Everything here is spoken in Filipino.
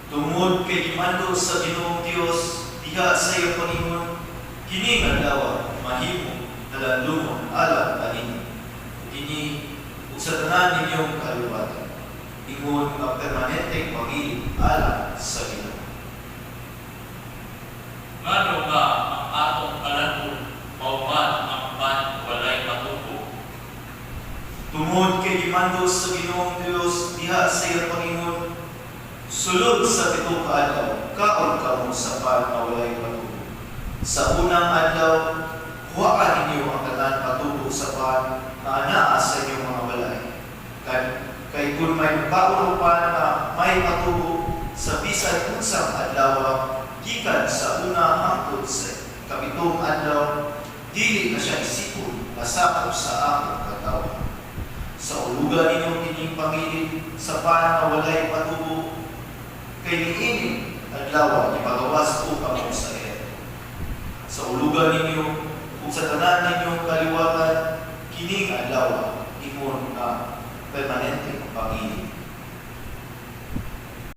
Tungod kay gimando sa Ginoong Dios diha sa iyo Panginoon, kini adlaw mahimo nalandumon alang kaninyo. Kini ug sa tanan ninyong kalibutan, ingon nga permanenteng pag-ibig alang sa Ginoo. Ngano nga ang atong kalangon mauman ang man walay matubo. Tungod kay gimando sa Ginoong Dios diha sa iyo Panginoon, sulod sa pitong kaadlaw, kaon kamo sa pan na walay patubo. Sa unang adlaw, huwaan ninyo ang tanan patubo sa pan na anaa sa inyong mga balay. Kay kung may paulo pan na may patubo sa bisan unsang adlaw, gikan sa una hangtod sa kapitong adlaw, dili na siya isipon nasakop sa akong katawan. Sa ulugan ninyong kining pangilid sa pan na walay patubo, kay niining adlaw ipagawas ko kamo sa iyo. Sa ulugan ninyo ug sa tanan ninyong kaliwatan, kining adlaw ingon na permanente pag-ibig